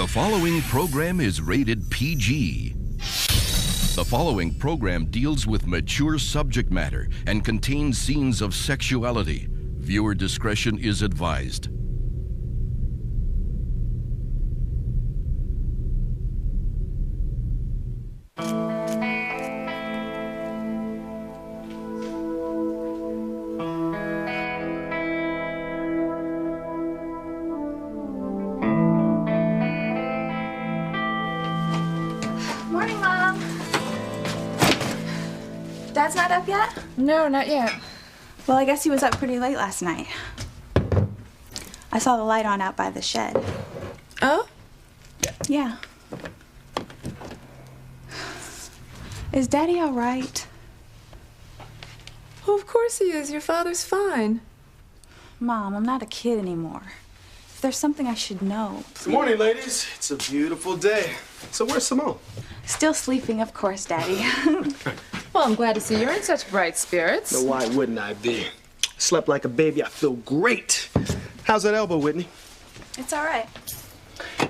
following program is rated PG. The following program deals with mature subject matter and contains scenes of sexuality. Viewer discretion is advised. Morning, Mom. Dad's not up yet? No, not yet. Well, I guess he was up pretty late last night. I saw the light on out by the shed. Oh? Yeah. Is Daddy all right? Well, of course he is. Your father's fine. Mom, I'm not a kid anymore. If there's something I should know, please. Good morning, ladies. It's a beautiful day. So where's Simone? Still sleeping, of course, Daddy. Well, I'm glad to see you're in such bright spirits. No, why wouldn't I be? Slept like a baby. I feel great. How's that elbow, Whitney? It's all right.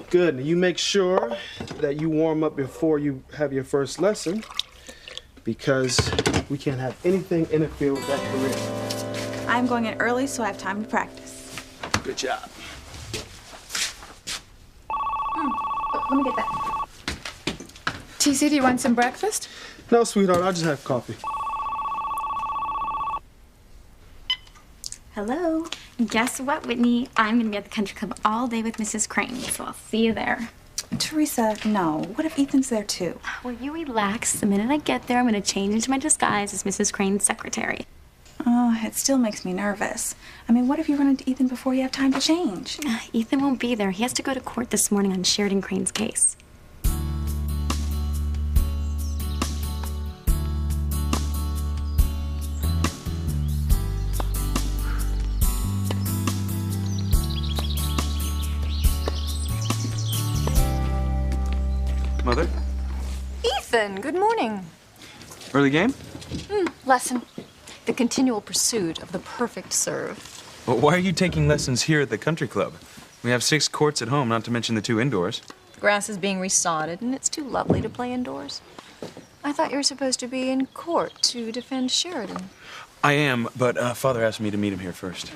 Good. You make sure that you warm up before you have your first lesson, because we can't have anything interfere with that career. I'm going in early, so I have time to practice. Good job. Let me get that. TC, do you want some breakfast? No, sweetheart. I'll just have coffee. Hello. Guess what, Whitney? I'm gonna be at the country club all day with Mrs. Crane, so I'll see you there. Teresa, no. What if Ethan's there too? Will you relax? The minute I get there, I'm gonna change into my disguise as Mrs. Crane's secretary. Oh, it still makes me nervous. I mean, what if you run into Ethan before you have time to change? Ethan won't be there. He has to go to court this morning on Sheridan Crane's case. Mother? Ethan, good morning. Early game? Lesson. The continual pursuit of the perfect serve. Well, why are you taking lessons here at the country club? We have 6 courts at home, not to mention the 2 indoors. The grass is being resodded, and it's too lovely to play indoors. I thought you were supposed to be in court to defend Sheridan. I am, but Father asked me to meet him here first.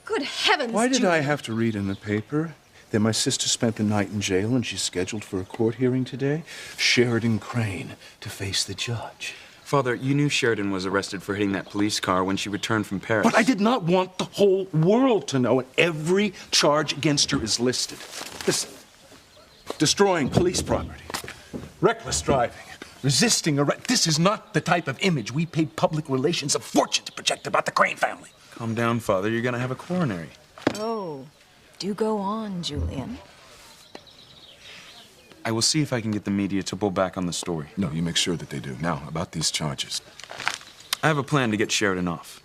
Good heavens, Why did Julian. I have to read in the paper that my sister spent the night in jail and she's scheduled for a court hearing today? Sheridan Crane to face the judge. Father, you knew Sheridan was arrested for hitting that police car when she returned from Paris. But I did not want the whole world to know, and every charge against her is listed. Listen, destroying police property, reckless driving, resisting arrest. This is not the type of image we paid public relations a fortune to project about the Crane family. Calm down, Father. You're gonna have a coronary. Oh, do go on, Julian. I will see if I can get the media to pull back on the story. No, you make sure that they do. Now, about these charges. I have a plan to get Sheridan off.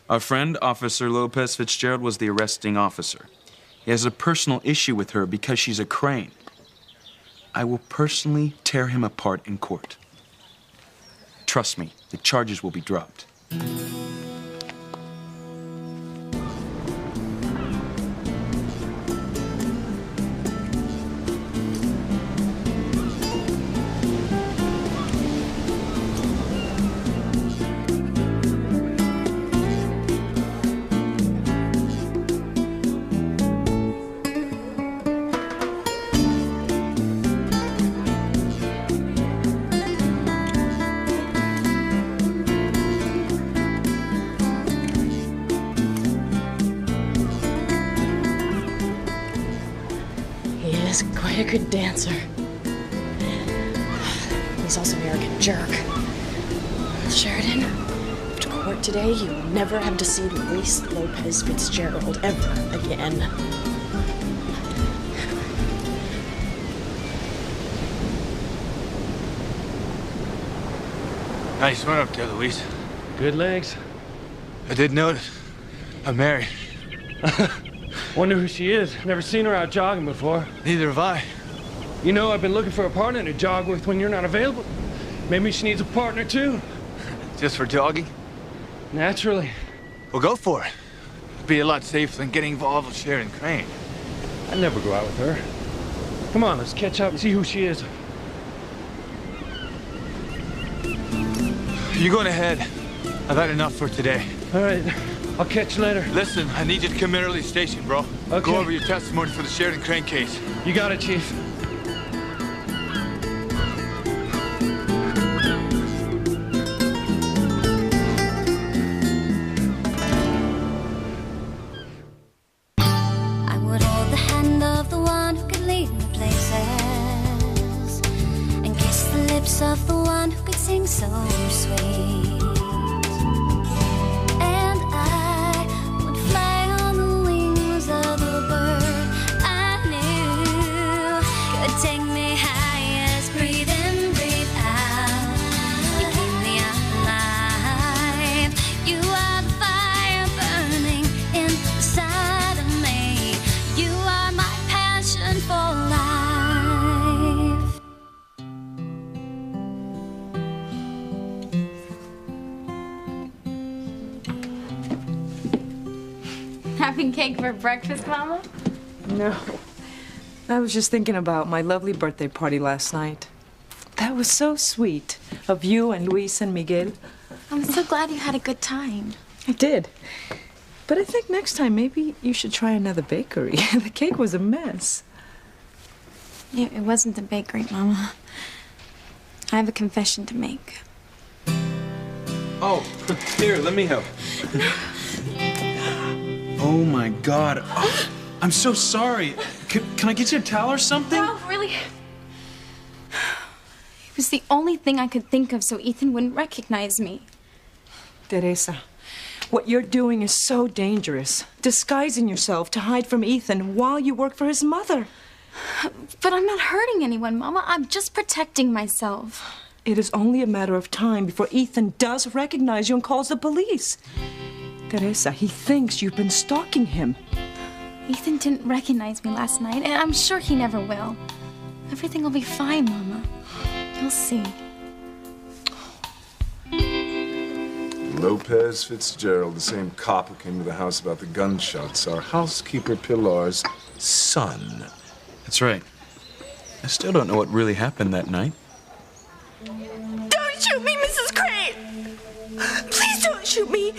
Our friend, Officer Lopez Fitzgerald, was the arresting officer. He has a personal issue with her because she's a Crane. I will personally tear him apart in court. Trust me, the charges will be dropped. He is quite a good dancer. He's also an arrogant jerk. Sheridan, after court today, you will never have to see Luis Lopez Fitzgerald ever again. Nice run up there, Luis. Good legs. I did notice. I'm married. Wonder who she is. Never seen her out jogging before. Neither have I. You know, I've been looking for a partner to jog with when you're not available. Maybe she needs a partner, too. Just for jogging? Naturally. Well, go for it. It'd be a lot safer than getting involved with Sheridan Crane. I'd never go out with her. Come on, let's catch up and see who she is. You going ahead. I've had enough for today. All right, I'll catch you later. Listen, I need you to come in early to the station, bro. Okay. Go over your testimony for the Sheridan Crane case. You got it, Chief. I would hold the hand of the one who could lead me places and kiss the lips of the one who could sing so sweet. And I would fly on the wings of the bird I knew could take me highest. Breathe in, breathe out. You keep me alive. You are the fire burning inside of me. You are my passion for life. Having cake for breakfast, Mama? No. I was just thinking about my lovely birthday party last night. That was so sweet of you and Luis and Miguel. I'm so glad you had a good time. I did. But I think next time maybe you should try another bakery. The cake was a mess. It wasn't the bakery, Mama. I have a confession to make. Oh, here, let me help. Oh my God. Oh, I'm so sorry. Can I get you a towel or something? No, really. It was the only thing I could think of so Ethan wouldn't recognize me. Teresa, what you're doing is so dangerous. Disguising yourself to hide from Ethan while you work for his mother. But I'm not hurting anyone, Mama. I'm just protecting myself. It is only a matter of time before Ethan does recognize you and calls the police. Teresa, he thinks you've been stalking him. Ethan didn't recognize me last night, and I'm sure he never will. Everything will be fine, Mama. You'll see. Lopez Fitzgerald, the same cop who came to the house about the gunshots, our housekeeper Pilar's son. That's right. I still don't know what really happened that night. Don't shoot me, Mrs. Crane! Please don't shoot me!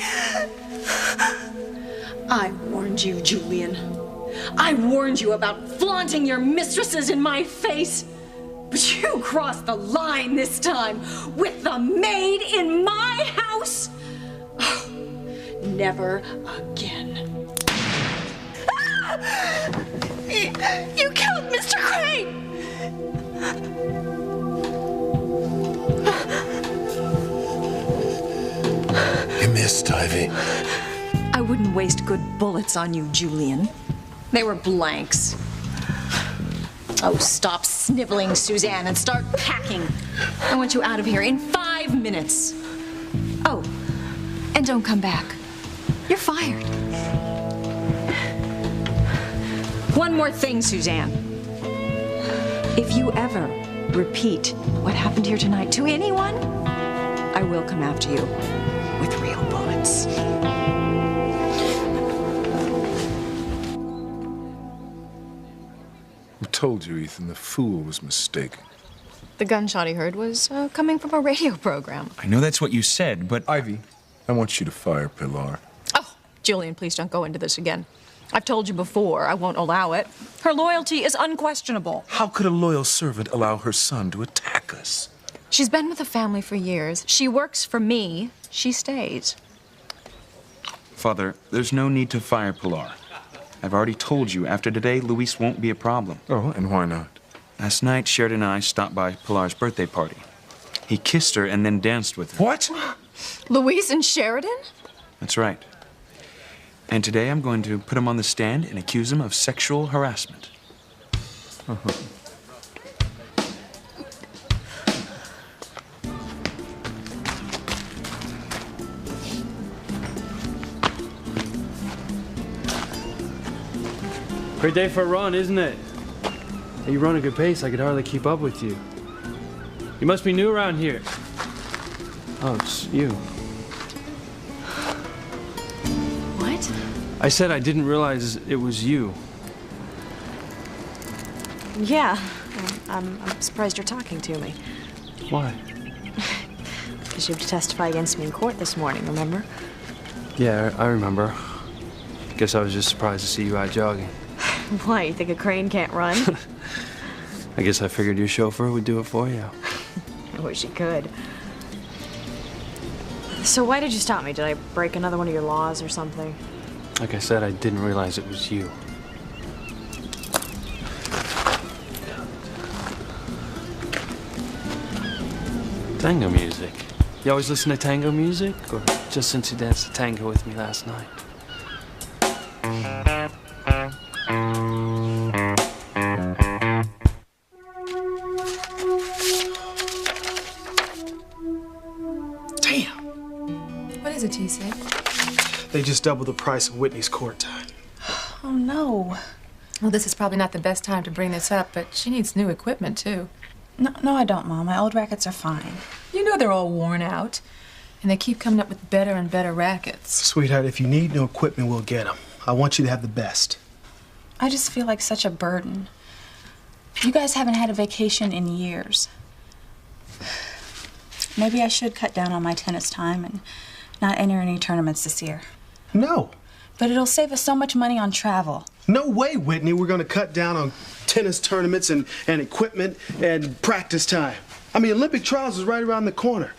I warned you, Julian. I warned you about flaunting your mistresses in my face. But you crossed the line this time with the maid in my house. Oh, never again. You killed Mr. Crane! You missed, Ivy. I wouldn't waste good bullets on you, Julian. They were blanks. Oh, stop sniveling, Suzanne, and start packing. I want you out of here in 5 minutes. Oh, and don't come back. You're fired. One more thing, Suzanne. If you ever repeat what happened here tonight to anyone, I will come after you with real bullets. I told you, Ethan, the fool was mistaken. The gunshot he heard was coming from a radio program. I know that's what you said, but... Ivy, I want you to fire Pilar. Oh, Julian, please don't go into this again. I've told you before, I won't allow it. Her loyalty is unquestionable. How could a loyal servant allow her son to attack us? She's been with the family for years. She works for me. She stays. Father, there's no need to fire Pilar. I've already told you, after today, Luis won't be a problem. Oh, and why not? Last night, Sheridan and I stopped by Pilar's birthday party. He kissed her and then danced with her. What? Louise and Sheridan? That's right. And today I'm going to put him on the stand and accuse him of sexual harassment. Great day for a run, isn't it? You run a good pace, I could hardly keep up with you. You must be new around here. Oh, it's you. What? I said I didn't realize it was you. Yeah. I'm surprised you're talking to me. Why? Because you have to testify against me in court this morning, remember? Yeah, I remember. Guess I was just surprised to see you out jogging. Why, you think a crane can't run? I guess I figured your chauffeur would do it for you. I wish he could. So why did you stop me? Did I break another one of your laws or something? Like I said, I didn't realize it was you. Tango music. You always listen to tango music? Or just since you danced the tango with me last night? What is it, TC? They just doubled the price of Whitney's court time. Oh, no. Well, this is probably not the best time to bring this up, but she needs new equipment, too. No, I don't, Mom. My old rackets are fine. You know they're all worn out, and they keep coming up with better and better rackets. Sweetheart, if you need new equipment, we'll get them. I want you to have the best. I just feel like such a burden. You guys haven't had a vacation in years. Maybe I should cut down on my tennis time and not enter any tournaments this year. No. But it'll save us so much money on travel. No way, Whitney. We're going to cut down on tennis tournaments and equipment and practice time. I mean, Olympic trials is right around the corner.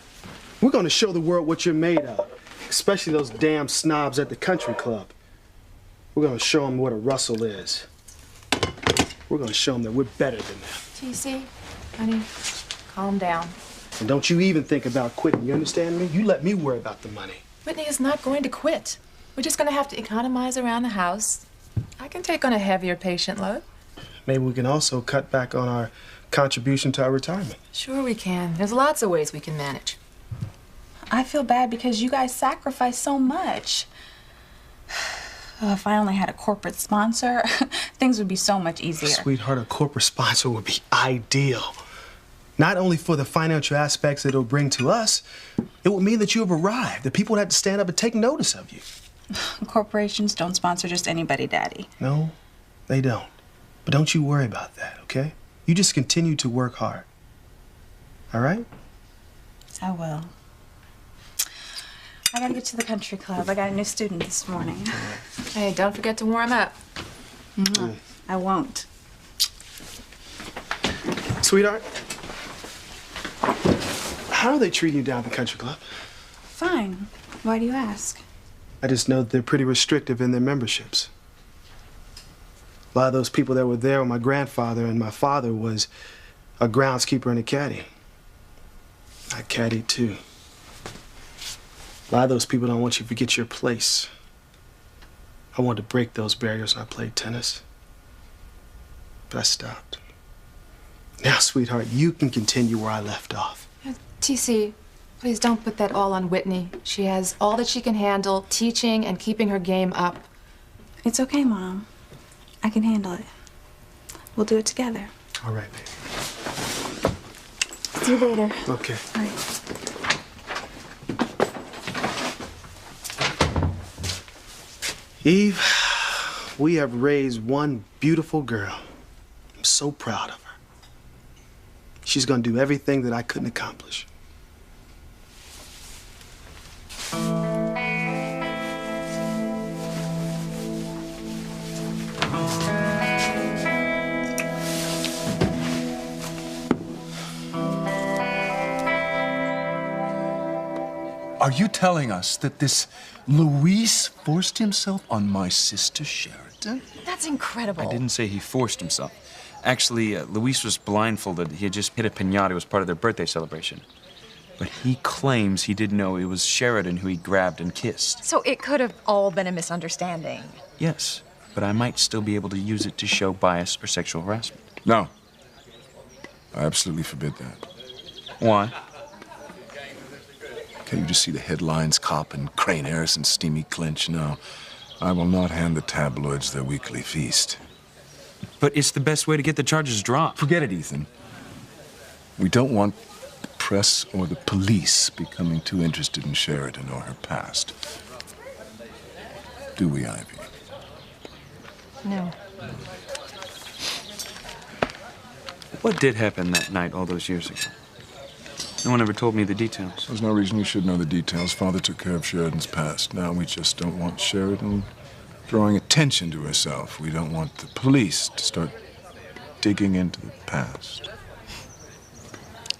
We're going to show the world what you're made of, especially those damn snobs at the country club. We're going to show them what a Russell is. We're going to show them that we're better than them. TC, honey, calm down. And don't you even think about quitting, you understand me? You let me worry about the money. Whitney is not going to quit. We're just going to have to economize around the house. I can take on a heavier patient load. Maybe we can also cut back on our contribution to our retirement. Sure we can. There's lots of ways we can manage. I feel bad because you guys sacrifice so much. Oh, if I only had a corporate sponsor, things would be so much easier. Sweetheart, a corporate sponsor would be ideal. Not only for the financial aspects that it'll bring to us, it would mean that you have arrived, that people would have to stand up and take notice of you. Corporations don't sponsor just anybody, Daddy. No, they don't. But don't you worry about that, okay? You just continue to work hard. All right? I will. I gotta get to the country club. I got a new student this morning. Hey, don't forget to warm up. I won't. Sweetheart, how are they treating you down at the country club? Fine. Why do you ask? I just know that they're pretty restrictive in their memberships. A lot of those people that were there were my grandfather, and my father was a groundskeeper and a caddy. I caddied too. A lot of those people don't want you to forget your place. I wanted to break those barriers when I played tennis, but I stopped. Now, sweetheart, you can continue where I left off. TC, please don't put that all on Whitney. She has all that she can handle, teaching and keeping her game up. It's okay, Mom. I can handle it. We'll do it together. All right, baby. See you later. Okay. All right. Eve, we have raised one beautiful girl. I'm so proud of her. She's gonna do everything that I couldn't accomplish. Are you telling us that this Luis forced himself on my sister Sheridan? That's incredible. I didn't say he forced himself. Actually, Luis was blindfolded. He had just hit a piñata. It was part of their birthday celebration. But he claims he didn't know it was Sheridan who he grabbed and kissed. So it could have all been a misunderstanding. Yes, but I might still be able to use it to show bias or sexual harassment. No. I absolutely forbid that. Why? Can't you just see the headlines? Cop and Crane Harrison steamy clinch? No. I will not hand the tabloids their weekly feast. But it's the best way to get the charges dropped. Forget it, Ethan. We don't want the press or the police becoming too interested in Sheridan or her past. Do we, Ivy? No. What did happen that night all those years ago? No one ever told me the details. There's no reason you should know the details. Father took care of Sheridan's past. Now we just don't want Sheridan drawing attention to herself. We don't want the police to start digging into the past.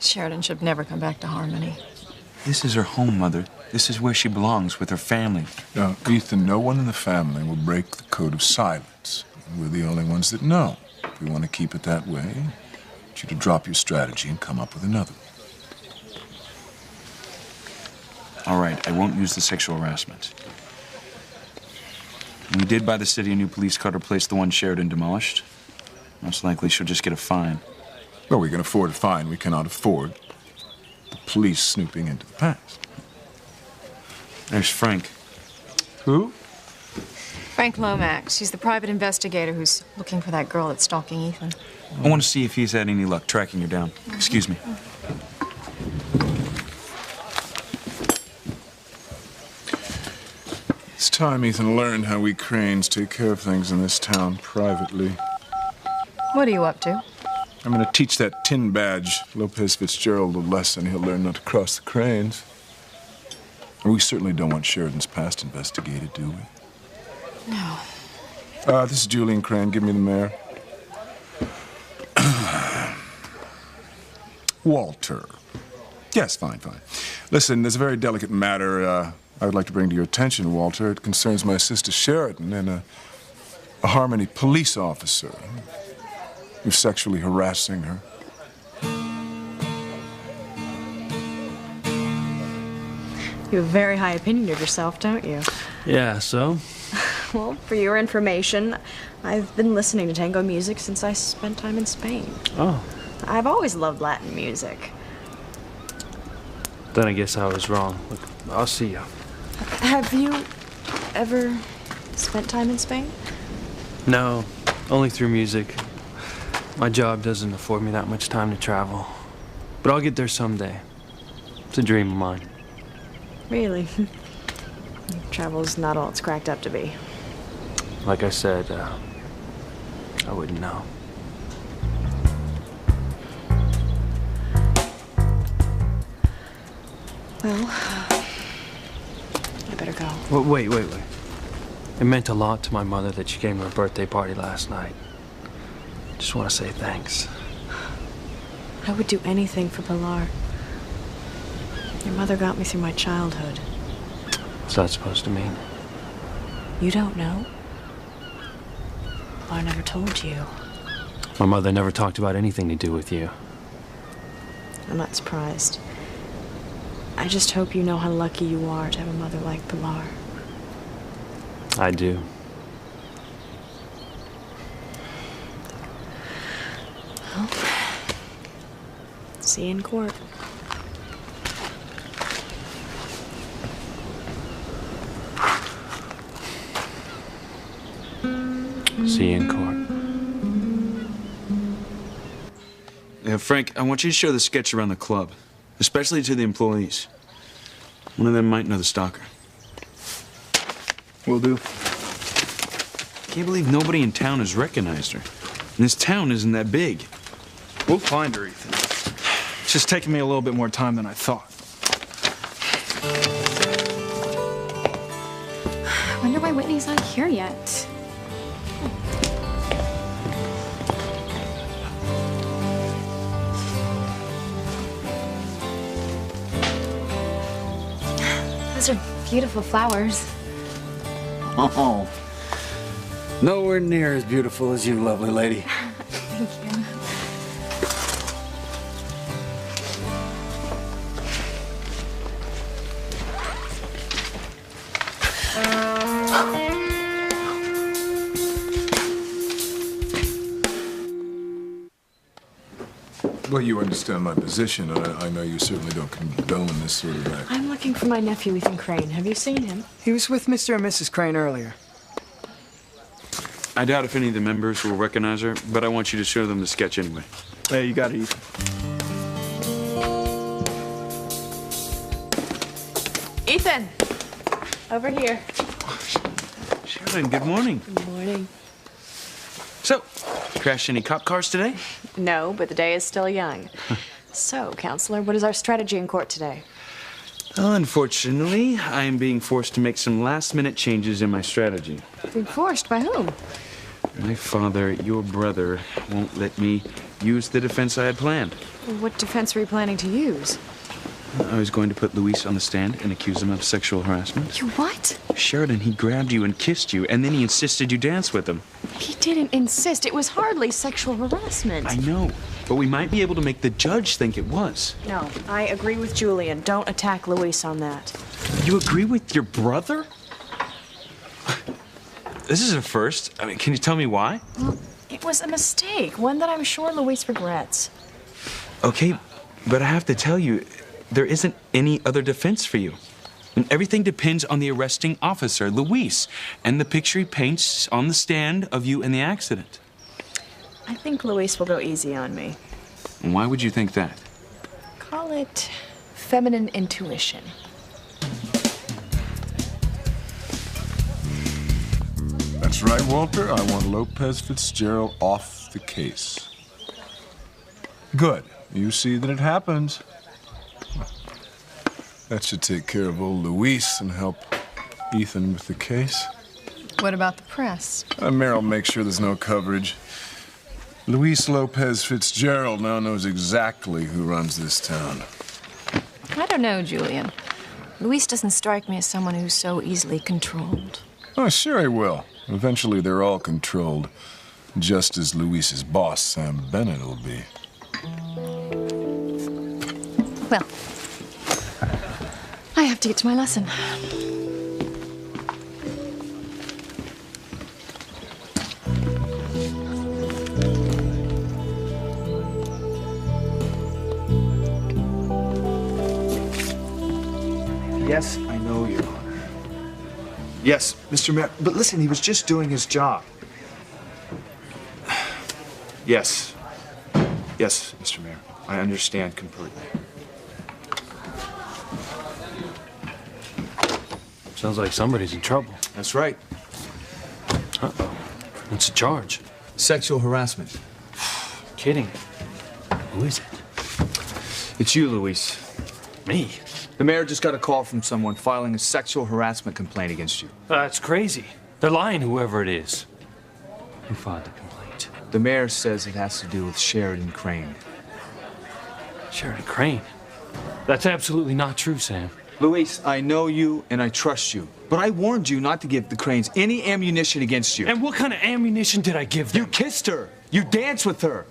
Sheridan should never come back to Harmony. This is her home, Mother. This is where she belongs, with her family. Now, Ethan, no one in the family will break the code of silence. We're the only ones that know. If we want to keep it that way, I want you to drop your strategy and come up with another. All right, I won't use the sexual harassment. We did buy the city a new police car to replace the one Sheridan demolished. Most likely she'll just get a fine. Well, we can afford a fine. We cannot afford the police snooping into the past. There's Frank. Who? Frank Lomax. He's the private investigator who's looking for that girl that's stalking Ethan. I want to see if he's had any luck tracking her down. Excuse me. It's time Ethan learned how we Cranes take care of things in this town privately. What are you up to? I'm going to teach that tin badge Lopez Fitzgerald a lesson. He'll learn not to cross the Cranes. And we certainly don't want Sheridan's past investigated, do we? No. This is Julian Crane. Give me the mayor. Walter. Yes, fine. Listen, there's a very delicate matter I would like to bring to your attention, Walter. It concerns my sister Sheridan and a Harmony police officer who's sexually harassing her. You have a very high opinion of yourself, don't you? Yeah, so? Well, for your information, I've been listening to tango music since I spent time in Spain. Oh. I've always loved Latin music. Then I guess I was wrong. Look, I'll see you. Have you ever spent time in Spain? No, only through music. My job doesn't afford me that much time to travel. But I'll get there someday. It's a dream of mine. Really? Travel's not all it's cracked up to be. Like I said, I wouldn't know. Well, I better go. Well, wait. It meant a lot to my mother that she came to her birthday party last night. Just want to say thanks. I would do anything for Pilar. Your mother got me through my childhood. What's that supposed to mean? You don't know? Pilar never told you. My mother never talked about anything to do with you. I'm not surprised. I just hope you know how lucky you are to have a mother like Pilar. I do. Well, see you in court. See you in court. Frank, I want you to show the sketch around the club, especially to the employees. One of them might know the stalker. Will do. Can't believe nobody in town has recognized her. And this town isn't that big. We'll find her, Ethan. It's just taking me a little bit more time than I thought. I wonder why Whitney's not here yet. Those are beautiful flowers. Oh, nowhere near as beautiful as you, lovely lady. Thank you. Well, you understand my position, and I know you certainly don't condone this sort of act. I'm looking for my nephew, Ethan Crane. Have you seen him? He was with Mr. and Mrs. Crane earlier. I doubt if any of the members will recognize her, but I want you to show them the sketch anyway. Hey, you got it, Ethan. Ethan! Over here. Sheridan, good morning. Good morning. So, crashed any cop cars today? No, but the day is still young. So, Counselor, what is our strategy in court today? Well, unfortunately, I am being forced to make some last-minute changes in my strategy. Being forced? By whom? My father, your brother, won't let me use the defense I had planned. What defense were you planning to use? I was going to put Luis on the stand and accuse him of sexual harassment. You what? Sheridan, he grabbed you and kissed you, and then he insisted you dance with him. He didn't insist. It was hardly sexual harassment. I know, but we might be able to make the judge think it was. No, I agree with Julian. Don't attack Luis on that. You agree with your brother? This is a first. I mean, can you tell me why? Well, it was a mistake, one that I'm sure Luis regrets. Okay, but I have to tell you, there isn't any other defense for you. And everything depends on the arresting officer, Luis, and the picture he paints on the stand of you in the accident. I think Luis will go easy on me. And why would you think that? Call it feminine intuition. That's right, Walter. I want Lopez Fitzgerald off the case. Good. You see that it happens. That should take care of old Luis and help Ethan with the case. What about the press? Meryl, make sure there's no coverage. Luis Lopez Fitzgerald now knows exactly who runs this town. I don't know, Julian. Luis doesn't strike me as someone who's so easily controlled. Oh, sure he will. Eventually, they're all controlled, just as Luis's boss, Sam Bennett, will be. Well, I have to get to my lesson. Yes, I know, Your Honor. Yes, Mr. Mayor, but listen, he was just doing his job. Yes. Yes, Mr. Mayor, I understand completely. Sounds like somebody's in trouble. That's right. Uh-oh. What's the charge? Sexual harassment. Kidding. Who is it? It's you, Luis. Me? The mayor just got a call from someone filing a sexual harassment complaint against you. That's crazy. They're lying, whoever it is. Who filed the complaint? The mayor says it has to do with Sheridan Crane. Sheridan Crane? That's absolutely not true, Sam. Luis, I know you and I trust you, but I warned you not to give the Cranes any ammunition against you. And what kind of ammunition did I give them? You kissed her. You danced with her.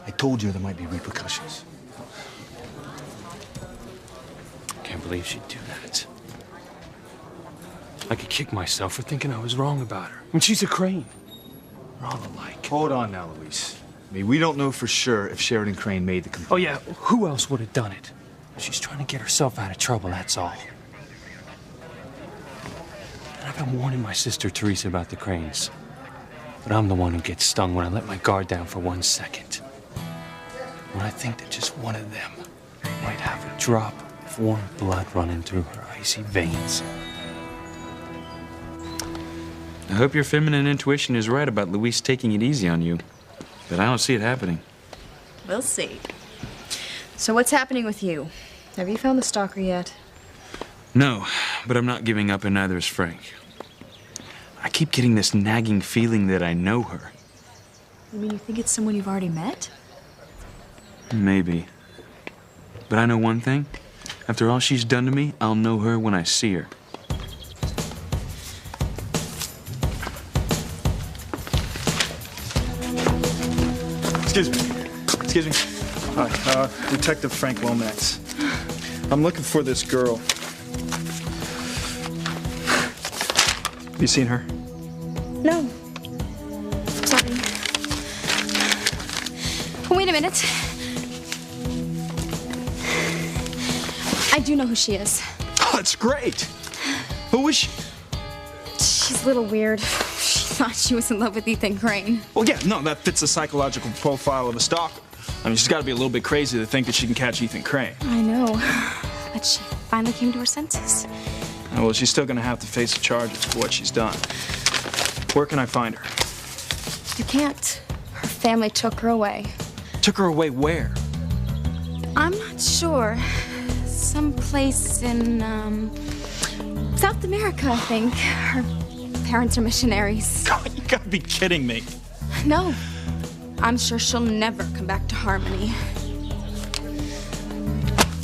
I told you there might be repercussions. Can't believe she'd do that. I could kick myself for thinking I was wrong about her. I mean, she's a Crane. We're all alike. Hold on now, Luis. I mean, we don't know for sure if Sheridan Crane made the complaint. Oh, yeah. Who else would have done it? She's trying to get herself out of trouble, that's all. And I've been warning my sister Teresa about the Cranes. But I'm the one who gets stung when I let my guard down for 1 second. When I think that just one of them might have a drop of warm blood running through her icy veins. I hope your feminine intuition is right about Luis taking it easy on you. But I don't see it happening. We'll see. So what's happening with you? Have you found the stalker yet? No, but I'm not giving up, and neither is Frank. I keep getting this nagging feeling that I know her. You mean you think it's someone you've already met? Maybe. But I know one thing. After all she's done to me, I'll know her when I see her. Excuse me. Excuse me. Hi, Detective Frank Lomax. I'm looking for this girl. You seen her? No. Sorry. Wait a minute. I do know who she is. Oh, that's great. Who is she? She's a little weird. She thought she was in love with Ethan Crane. Well, yeah, no, that fits the psychological profile of a stalker. I mean, she's got to be a little bit crazy to think that she can catch Ethan Crane. I know. But she finally came to her senses. Oh, well, she's still going to have to face the charges for what she's done. Where can I find her? You can't. Her family took her away. Took her away where? I'm not sure. Some place in, South America, I think. Her parents are missionaries. God, you gotta be kidding me. No. I'm sure she'll never come back to Harmony.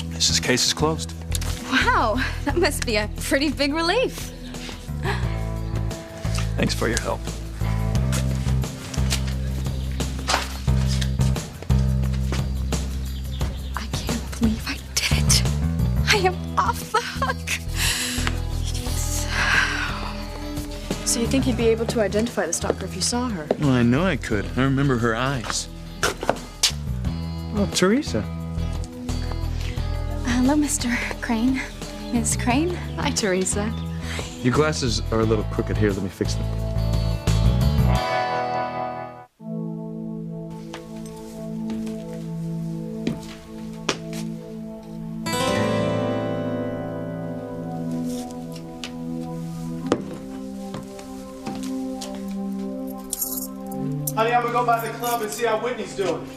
This case is closed. Wow, that must be a pretty big relief. Thanks for your help. I can't believe I did it. I am off the hook. Yes. So you think you'd be able to identify the stalker if you saw her? Well, I know I could. I remember her eyes. Oh, Teresa. Hello, Mr. Crane. Ms. Crane? Hi, Teresa. Your glasses are a little crooked. Here, let me fix them. Honey, I'm gonna go by the club and see how Whitney's doing.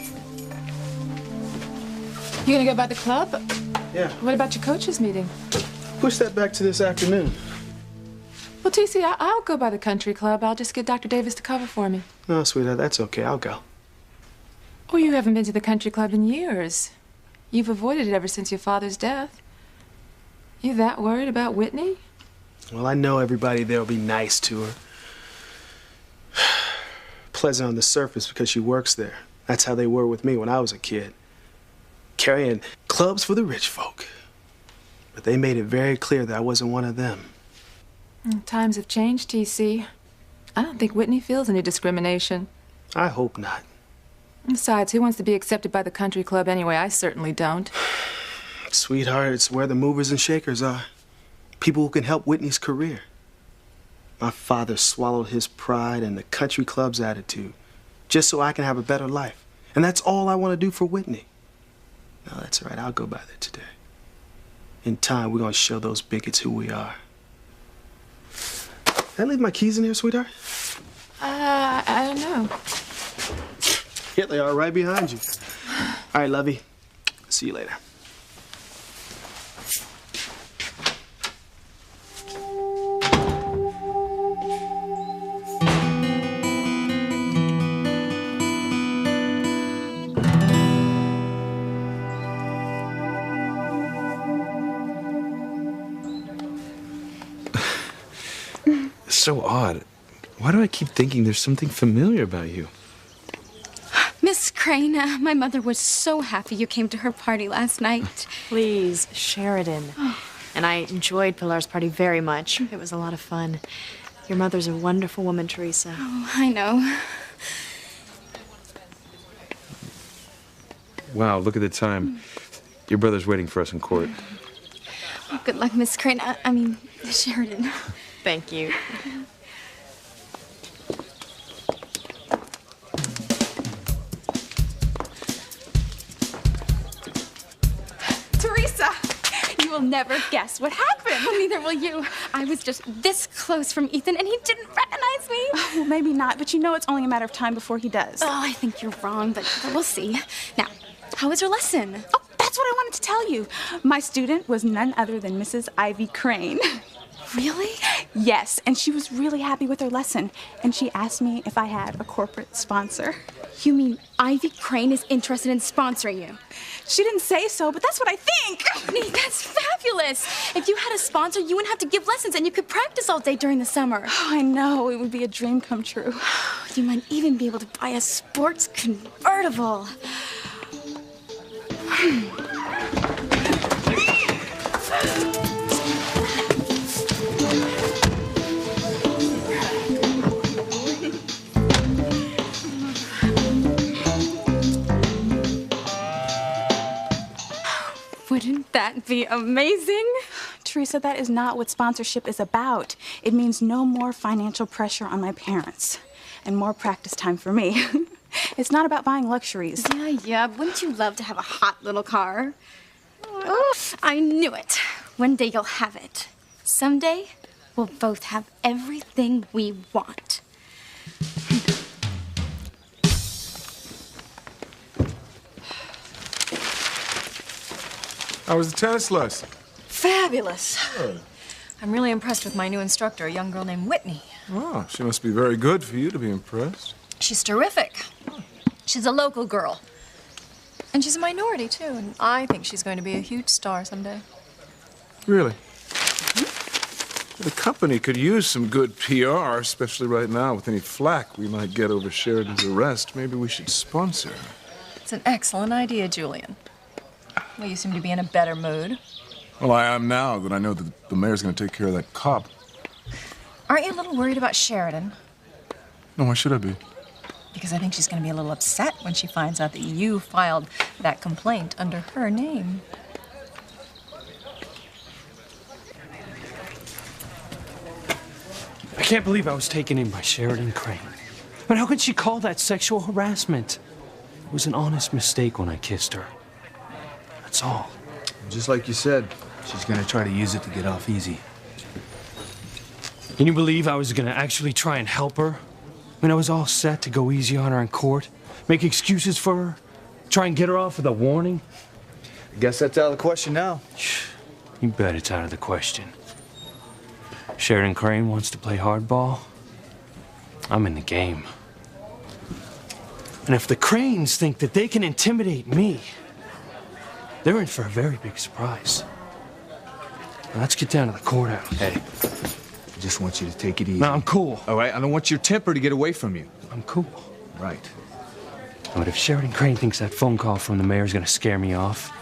You gonna go by the club? Yeah. What about your coaches meeting? Push that back to this afternoon. Well, TC, I'll go by the country club. I'll just get Dr. Davis to cover for me. No, sweetheart, that's okay. I'll go. Oh, you haven't been to the country club in years. You've avoided it ever since your father's death. You that worried about Whitney? Well, I know everybody there will be nice to her. Pleasant on the surface because she works there. That's how they were with me when I was a kid. Carrying clubs for the rich folk. But they made it very clear that I wasn't one of them. Times have changed, TC. I don't think Whitney feels any discrimination. I hope not. Besides, who wants to be accepted by the country club anyway? I certainly don't. Sweetheart, it's where the movers and shakers are. People who can help Whitney's career. My father swallowed his pride and the country club's attitude just so I can have a better life. And that's all I want to do for Whitney. No, that's all right. I'll go by there today. In time, we're going to show those bigots who we are. Did I leave my keys in here, sweetheart? I don't know. Here they are, right behind you. All right, lovey. See you later. So odd. Why do I keep thinking there's something familiar about you? Miss Crane, my mother was so happy you came to her party last night. Please, Sheridan. And I enjoyed Pilar's party very much. It was a lot of fun. Your mother's a wonderful woman, Teresa. Oh, I know. Wow, look at the time. Your brother's waiting for us in court. Oh, good luck, Miss Crane. I mean, Sheridan. Thank you. Teresa, you will never guess what happened. Oh, neither will you. I was just this close from Ethan, and he didn't recognize me. Oh, well, maybe not, but you know it's only a matter of time before he does. Oh, I think you're wrong, but we'll see. Now, how was your lesson? Oh, that's what I wanted to tell you. My student was none other than Mrs. Ivy Crane. Really? Yes, and she was really happy with her lesson. And she asked me if I had a corporate sponsor. You mean Ivy Crane is interested in sponsoring you? She didn't say so, but that's what I think. That's fabulous. If you had a sponsor, you wouldn't have to give lessons and you could practice all day during the summer. Oh, I know. It would be a dream come true. You might even be able to buy a sports convertible. Wouldn't that be amazing? Teresa, that is not what sponsorship is about. It means no more financial pressure on my parents and more practice time for me. It's not about buying luxuries. Yeah, wouldn't you love to have a hot little car? Oh, I knew it. One day you'll have it. Someday, we'll both have everything we want. How was the tennis lesson? Fabulous. Good. I'm really impressed with my new instructor, a young girl named Whitney. Oh, she must be very good for you to be impressed. She's terrific. She's a local girl. And she's a minority, too, and I think she's going to be a huge star someday. Really? The company could use some good PR, especially right now with any flack we might get over Sheridan's arrest. Maybe we should sponsor her. It's an excellent idea, Julian. Well, you seem to be in a better mood. Well, I am now that I know that the mayor's going to take care of that cop. Aren't you a little worried about Sheridan? No, why should I be? Because I think she's going to be a little upset when she finds out that you filed that complaint under her name. I can't believe I was taken in by Sheridan Crane. But how could she call that sexual harassment? It was an honest mistake when I kissed her. That's all. Just like you said, she's gonna try to use it to get off easy. Can you believe I was gonna actually try and help her? When I was all set to go easy on her in court, make excuses for her, try and get her off with a warning? I guess that's out of the question now. You bet it's out of the question. Sheridan Crane wants to play hardball. I'm in the game. And if the Cranes think that they can intimidate me, they're in for a very big surprise. Now let's get down to the courthouse. Hey, I just want you to take it easy. No, I'm cool. All right? I don't want your temper to get away from you. I'm cool. Right. But if Sheridan Crane thinks that phone call from the mayor's gonna scare me off,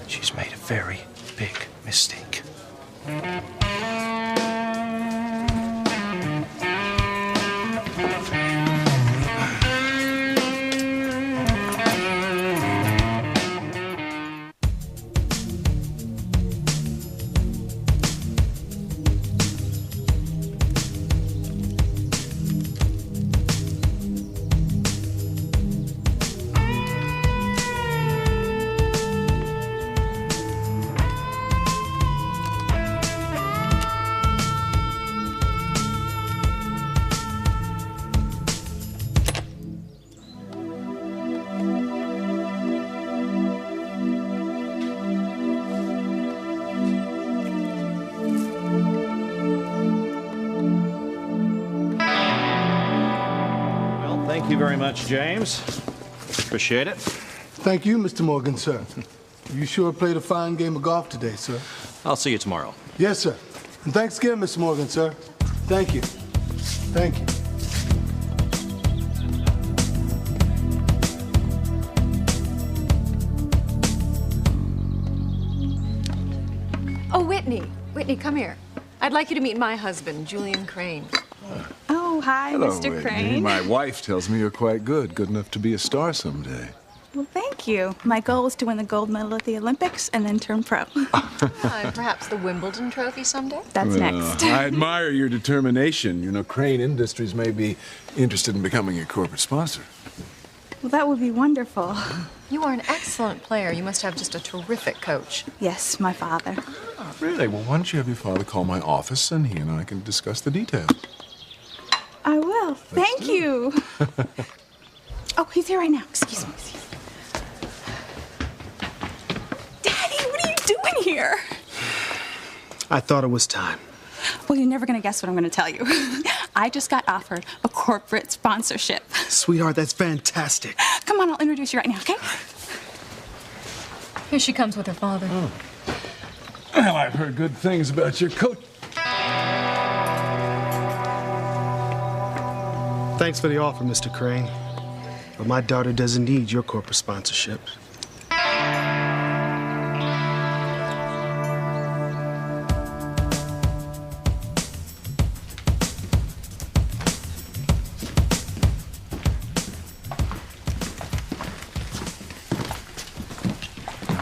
she's made a very big mistake. Thank you very much, James. Appreciate it. Thank you, Mr. Morgan, sir. You sure played a fine game of golf today, sir. I'll see you tomorrow. Yes, sir. And thanks again, Mr. Morgan, sir. Thank you. Thank you. Oh, Whitney. Whitney, come here. I'd like you to meet my husband, Julian Crane. Oh, hi, Hello, Mr. Whitney. Crane. My wife tells me you're quite good enough to be a star someday. Well, thank you. My goal is to win the gold medal at the Olympics and then turn pro. And perhaps the Wimbledon trophy someday? That's next. I admire your determination. You know, Crane Industries may be interested in becoming a corporate sponsor. Well, that would be wonderful. You are an excellent player. You must have just a terrific coach. Yes, my father. Really? Well, why don't you have your father call my office and he and I can discuss the details. I will. Thank you. Oh, he's here right now. Excuse me. Daddy, what are you doing here? I thought it was time. Well, you're never going to guess what I'm going to tell you. I just got offered a corporate sponsorship. Sweetheart, that's fantastic. Come on, I'll introduce you right now, okay? Here she comes with her father. Oh. Well, I've heard good things about your coach. Thanks for the offer, Mr. Crane. But my daughter doesn't need your corporate sponsorship.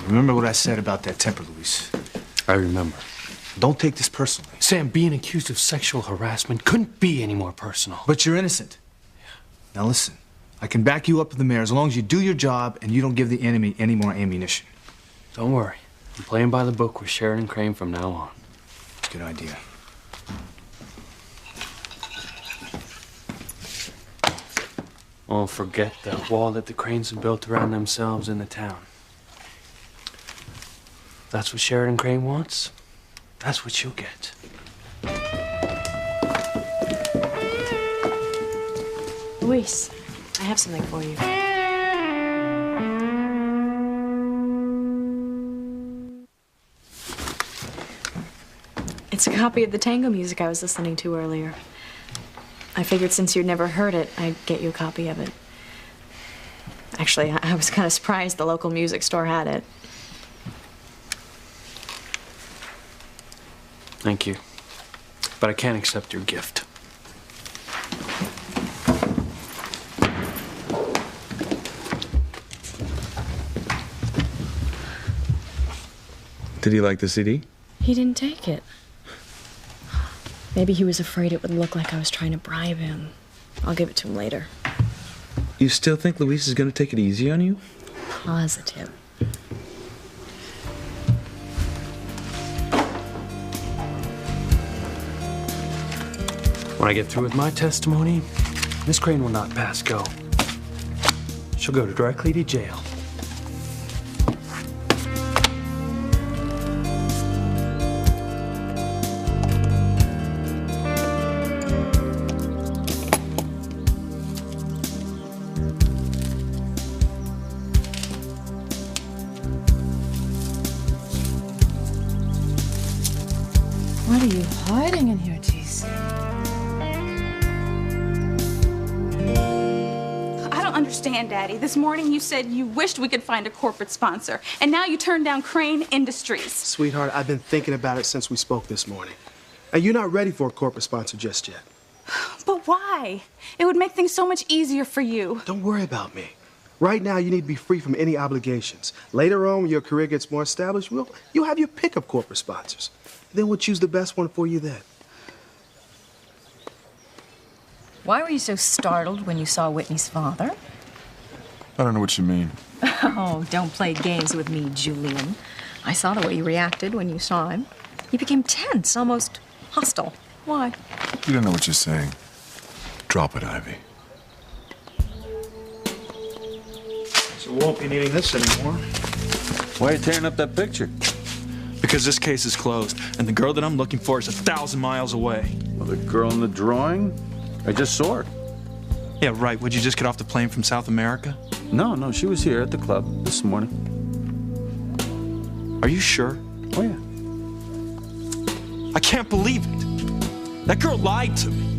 Remember what I said about that temper, Luis? I remember. Don't take this personally. Sam, being accused of sexual harassment couldn't be any more personal. But you're innocent. Now listen, I can back you up with the mayor as long as you do your job and you don't give the enemy any more ammunition. Don't worry. I'm playing by the book with Sheridan Crane from now on. Good idea. Oh, forget the wall that the Cranes have built around themselves in the town. that's what Sheridan Crane wants, that's what you'll get. Luis, I have something for you. It's a copy of the tango music I was listening to earlier. I figured since you'd never heard it, I'd get you a copy of it. Actually, I was kind of surprised the local music store had it. Thank you. But I can't accept your gift. Did he like the CD? He didn't take it. Maybe he was afraid it would look like I was trying to bribe him. I'll give it to him later. You still think Luis is going to take it easy on you? Positive. When I get through with my testimony, Miss Crane will not pass go. She'll go directly to jail. What are you hiding in here, Tease? I don't understand, Daddy. This morning you said you wished we could find a corporate sponsor, and now you turned down Crane Industries. Sweetheart, I've been thinking about it since we spoke this morning. And you're not ready for a corporate sponsor just yet. But why? It would make things so much easier for you. Don't worry about me. Right now, you need to be free from any obligations. Later on, when your career gets more established, you'll have your pick of corporate sponsors. Then we'll choose the best one for you then. Why were you so startled when you saw Whitney's father? I don't know what you mean. Oh, don't play games with me, Julian. I saw the way you reacted when you saw him. You became tense, almost hostile. Why? You don't know what you're saying. Drop it, Ivy. So we won't be needing this anymore. Why are you tearing up that picture? Because this case is closed, and the girl that I'm looking for is 1,000 miles away. Well, the girl in the drawing? I just saw her. Yeah, right. Would you just get off the plane from South America? No, she was here at the club this morning. Are you sure? Oh, yeah. I can't believe it. That girl lied to me.